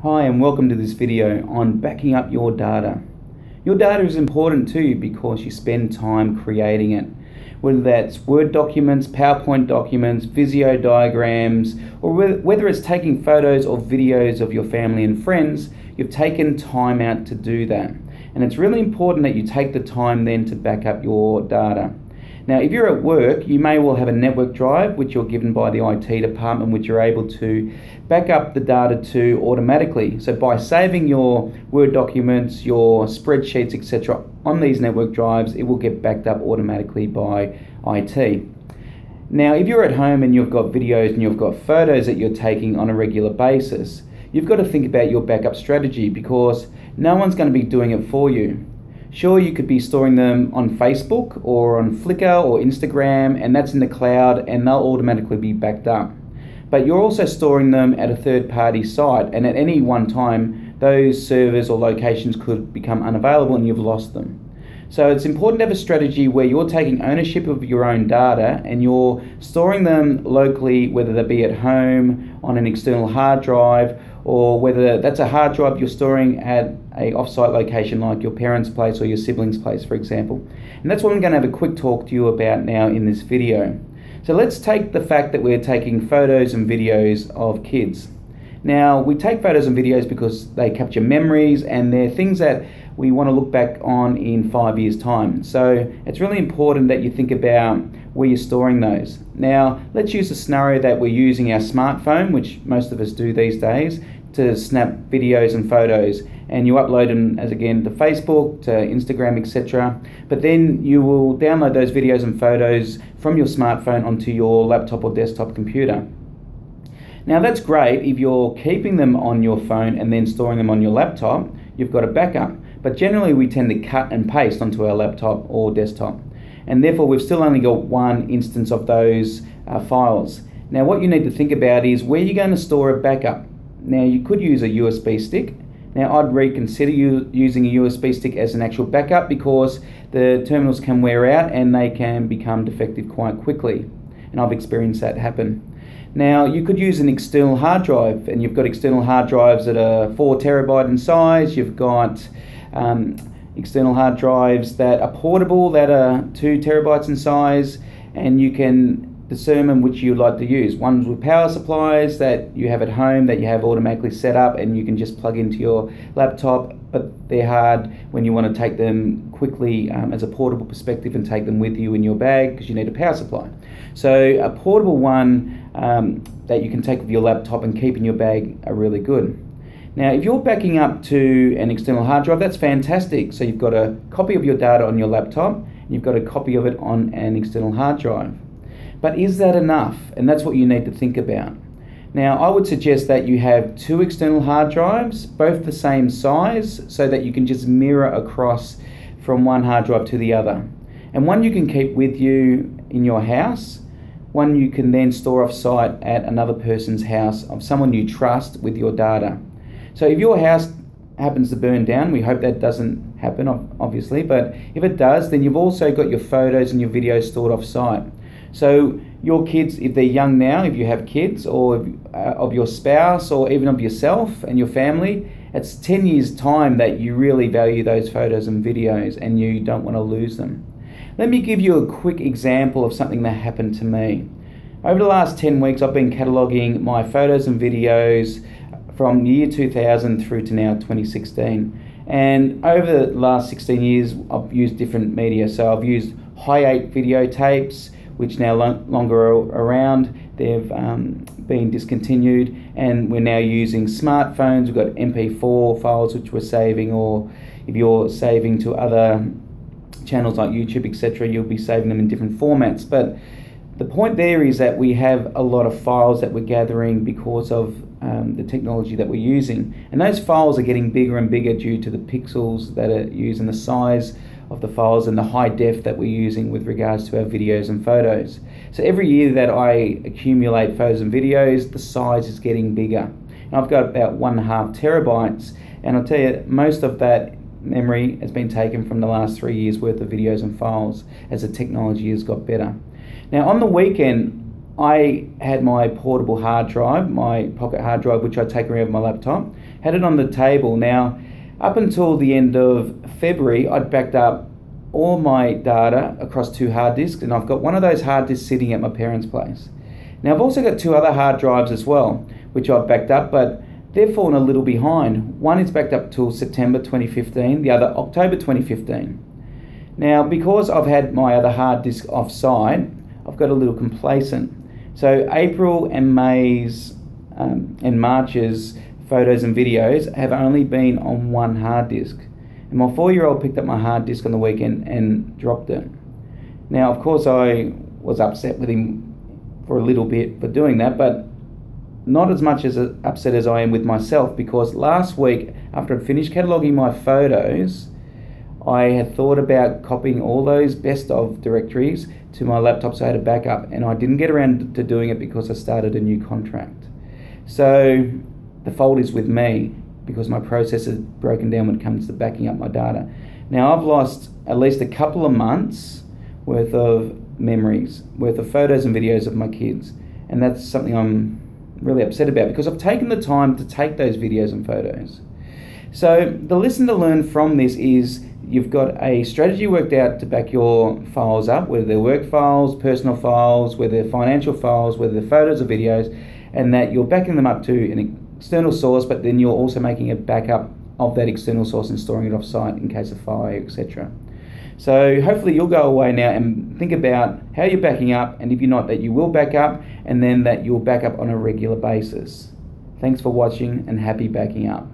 Hi and welcome to this video on backing up your data. Your data is important to you because you spend time creating it. Whether that's Word documents, PowerPoint documents, Visio diagrams, or whether it's taking photos or videos of your family and friends, you've taken time out to do that. And it's really important that you take the time then to back up your data. Now, if you're at work, you may well have a network drive which you're given by the IT department, which you're able to back up the data to automatically. So by saving your Word documents, your spreadsheets, etc. on these network drives, it will get backed up automatically by IT. Now, if you're at home and you've got videos and you've got photos that you're taking on a regular basis, you've got to think about your backup strategy because no one's going to be doing it for you. Sure, you could be storing them on Facebook or on Flickr or Instagram, and that's in the cloud and they'll automatically be backed up. But you're also storing them at a third-party site, and at any one time those servers or locations could become unavailable and you've lost them. So it's important to have a strategy where you're taking ownership of your own data and you're storing them locally, whether that be at home, on an external hard drive, or whether that's a hard drive you're storing at a off-site location like your parents' place or your siblings' place, for example. And that's what I'm going to have a quick talk to you about now in this video. So let's take the fact that we're taking photos and videos of kids. Now, we take photos and videos because they capture memories and they're things that we want to look back on in 5 years' time. So it's really important that you think about where you're storing those. Now, let's use a scenario that we're using our smartphone, which most of us do these days, to snap videos and photos, and you upload them as again to Facebook, to Instagram, etc. But then you will download those videos and photos from your smartphone onto your laptop or desktop computer. Now that's great if you're keeping them on your phone and then storing them on your laptop, you've got a backup. But generally we tend to cut and paste onto our laptop or desktop. And therefore we've still only got one instance of those files. Now what you need to think about is where you're going to store a backup. Now you could use a USB stick. Now I'd reconsider using a USB stick as an actual backup because the terminals can wear out and they can become defective quite quickly. And I've experienced that happen. Now you could use an external hard drive, and you've got external hard drives that are 4 terabyte in size. You've got external hard drives that are portable that are 2 terabytes in size, and you can determine which you'd like to use. Ones with power supplies that you have at home that you have automatically set up and you can just plug into your laptop, but they're hard when you want to take them quickly as a portable perspective and take them with you in your bag because you need a power supply. So a portable one that you can take with your laptop and keep in your bag are really good. Now, if you're backing up to an external hard drive, that's fantastic. So you've got a copy of your data on your laptop, and you've got a copy of it on an external hard drive. But is that enough? And that's what you need to think about. Now, I would suggest that you have 2 external hard drives, both the same size, so that you can just mirror across from one hard drive to the other. And one you can keep with you in your house, one you can then store off-site at another person's house of someone you trust with your data. So if your house happens to burn down, we hope that doesn't happen, obviously, but if it does, then you've also got your photos and your videos stored off-site. So your kids, if they're young now, if you have kids, or of your spouse, or even of yourself and your family, it's 10 years' time that you really value those photos and videos and you don't want to lose them. Let me give you a quick example of something that happened to me. Over the last 10 weeks, I've been cataloguing my photos and videos from the year 2000 through to now 2016. And over the last 16 years, I've used different media. So I've used hi-8 videotapes, which now longer around. They've been discontinued, and we're now using smartphones. We've got MP4 files which we're saving, or if you're saving to other channels like YouTube, etc., you'll be saving them in different formats. But the point there is that we have a lot of files that we're gathering because of the technology that we're using, and those files are getting bigger and bigger due to the pixels that are used and the size of the files and the high def that we're using with regards to our videos and photos. So every year that I accumulate photos and videos, the size is getting bigger. And I've got about 1.5 terabytes, and I'll tell you, most of that memory has been taken from the last 3 years worth of videos and files as the technology has got better. Now on the weekend, I had my portable hard drive, my pocket hard drive, which I take around with my laptop, had it on the table. Now, up until the end of February, I'd backed up all my data across 2 hard disks, and I've got one of those hard disks sitting at my parents' place. Now, I've also got 2 other hard drives as well, which I've backed up, but they've fallen a little behind. One is backed up till September 2015, the other October 2015. Now, because I've had my other hard disk offside, I've got a little complacent. So April and May's and March's photos and videos have only been on 1 hard disk. And my 4-year-old picked up my hard disk on the weekend and dropped it. Now, of course, I was upset with him for a little bit for doing that, but not as much as upset as I am with myself, because last week, after I'd finished cataloguing my photos, I had thought about copying all those best of directories to my laptop so I had a backup, and I didn't get around to doing it because I started a new contract. So the fault is with me because my process is broken down when it comes to backing up my data. Now, I've lost at least a couple of months worth of memories, worth of photos and videos of my kids, and that's something I'm really upset about because I've taken the time to take those videos and photos. So the lesson to learn from this is you've got a strategy worked out to back your files up, whether they're work files, personal files, whether they're financial files, whether they're photos or videos, and that you're backing them up to an external source, but then you're also making a backup of that external source and storing it off-site in case of fire, etc. So hopefully you'll go away now and think about how you're backing up, and if you're not, that you will back up, and then that you'll back up on a regular basis. Thanks for watching, and happy backing up.